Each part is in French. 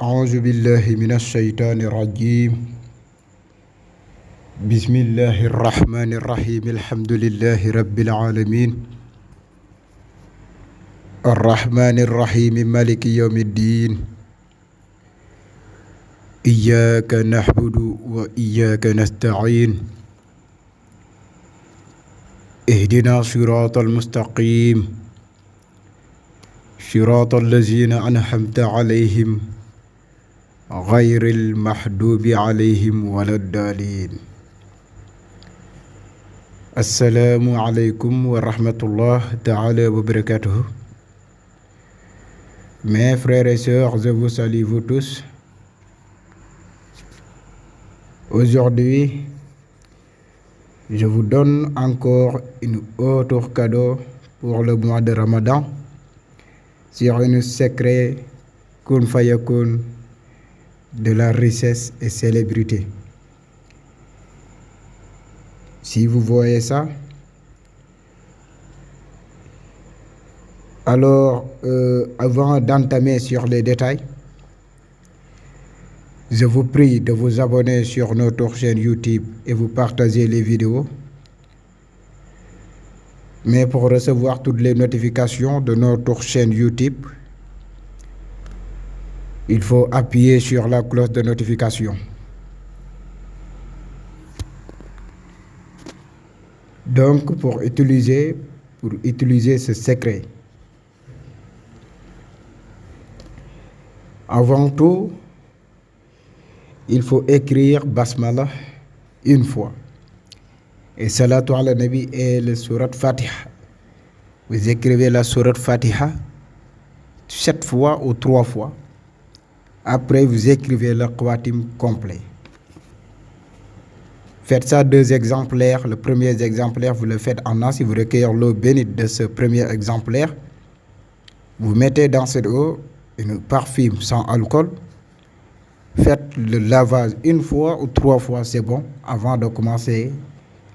أعوذ بالله من الشيطان الرجيم. بسم الله الرحمن الرحيم. الحمد لله رب العالمين الرحمن الرحيم مالك يوم الدين. إياك نعبد وإياك نستعين. اهدنا صراط المستقيم صراط الذين أنعمت عليهم غير المحدوب عليهم ولا الضالين. السلام عليكم ورحمة الله تعالى وبركاته. Mes frères et sœurs, je vous salue vous tous. Aujourd'hui, je vous donne encore un autre cadeau pour le mois de Ramadan sur un secret kun fayakun de la richesse et célébrité. Si vous voyez ça, alors avant d'entamer sur les détails, je vous prie de vous abonner sur notre chaîne YouTube et vous partager les vidéos. Mais pour recevoir toutes les notifications de notre chaîne YouTube, il faut appuyer sur la cloche de notification. Donc, pour utiliser ce secret, avant tout, il faut écrire Basmala une fois. Et Salatu ala Nabi est la sourate Fatiha. Vous écrivez la sourate Fatiha 7 fois ou 3 fois. Après, vous écrivez le Qawatim complet. Faites ça 2 exemplaires. Le premier exemplaire, vous le faites en as. Si vous recueillez l'eau bénite de ce premier exemplaire, vous mettez dans cette eau une parfum sans alcool. Faites le lavage 1 fois ou 3 fois, c'est bon, avant de commencer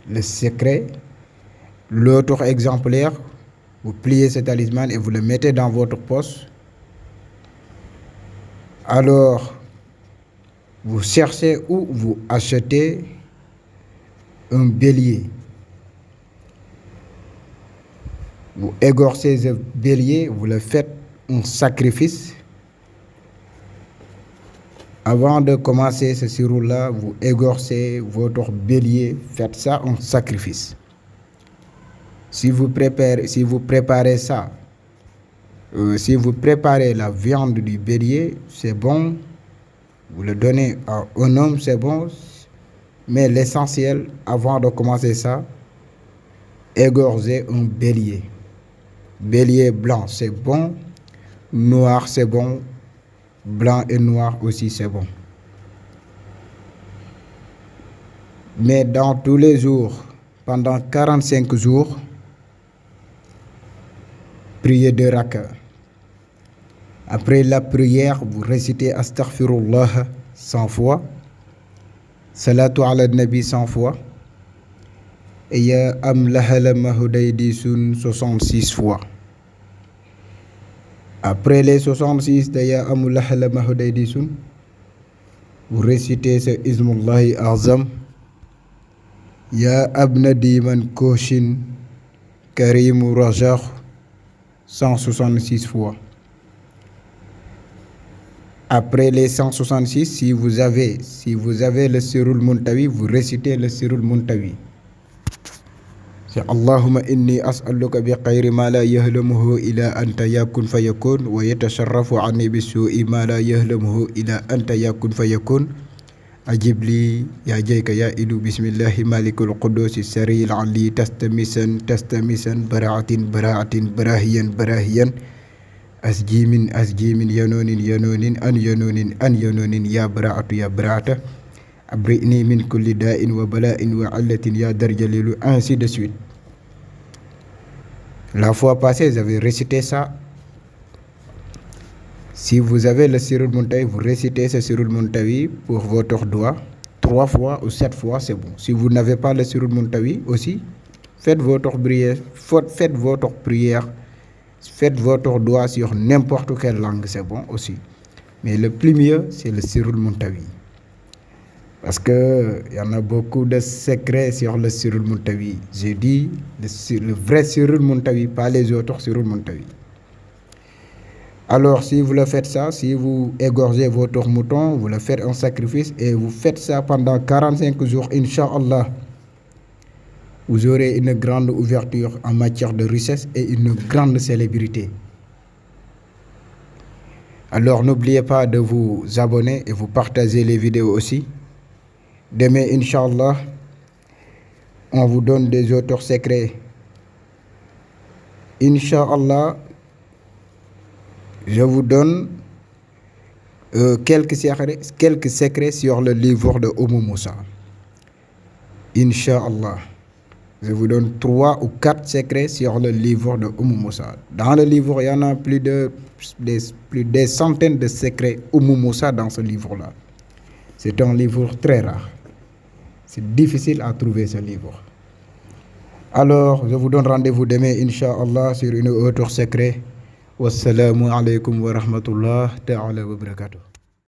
le secret. L'autre exemplaire, vous pliez ce talisman et vous le mettez dans votre poche. Alors, vous cherchez ou vous achetez un bélier. Vous égorcez ce bélier, vous le faites un sacrifice. Avant de commencer ce sirop-là, vous égorcez votre bélier, faites ça en sacrifice. Si vous préparez ça, si vous préparez la viande du bélier, c'est bon. Vous le donnez à un homme, c'est bon. Mais l'essentiel, avant de commencer ça, égorgez un bélier. Bélier blanc, c'est bon. Noir, c'est bon. Blanc et noir aussi, c'est bon. Mais dans tous les jours, pendant 45 jours, priez 2 rakas. Après la prière, vous récitez Astaghfirullah 100 fois, Salatu ala Nabi 100 fois, et Ya am lahala mahudaydisun 66 fois. Après les 66 de Ya am lahala mahudaydisun, vous récitez ce Ismullahi Azam, Ya abna diman koshin karimu rajah 166 fois. Après les 166, si vous avez le Sirul Muntawi, vous récitez le Sirul Muntawi. C'est Allahumma inni as'aluka bi khayri ma la yahlamuhu ila anta yakun fayakun wa yatasharrafu anni bi su'i ma la yahlamuhu ila anta yakun fayakun. Ajib li ya jayka ya ilu bismillahi malikul qudus saril ali tastamisan bara'atin barahiyan asjimin yanonin an yanonin ya bara'ata abri'ni min kulli da'in wa bala'in wa allatin ya darjalilu, ainsi de suite. La fois passée, vous avez récité ça. Si vous avez le Sirul Muntawi, vous récitez ce Sirul Muntawi pour votre doigt 3 fois ou 7 fois, c'est bon. Si vous n'avez pas le Sirul Muntawi aussi, faites votre prière, faites votre doigt sur n'importe quelle langue, c'est bon aussi. Mais le plus mieux, c'est le Sirul Muntawi. Parce qu'il y en a beaucoup de secrets sur le Sirul Muntawi. J'ai dit le vrai Sirul Muntawi, pas les autres Sirul Muntawi. Alors, si vous le faites ça, si vous égorgez votre mouton, vous le faites en sacrifice et vous faites ça pendant 45 jours, Inch'Allah, vous aurez une grande ouverture en matière de richesse et une grande célébrité. Alors, n'oubliez pas de vous abonner et vous partager les vidéos aussi. Demain, Inch'Allah, on vous donne des autres secrets. Inch'Allah, je vous donne quelques secrets sur le livre de Oumou Moussa. Inch'Allah. Je vous donne 3 ou 4 secrets sur le livre de Oumou Moussa. Dans le livre, il y en a plus des centaines de secrets Oumou Moussa dans ce livre-là. C'est un livre très rare. C'est difficile à trouver ce livre. Alors, je vous donne rendez-vous demain, Inch'Allah, sur une autre secret. Wassalamu alaikum wa rahmatullah ta'ala wa barakatuh.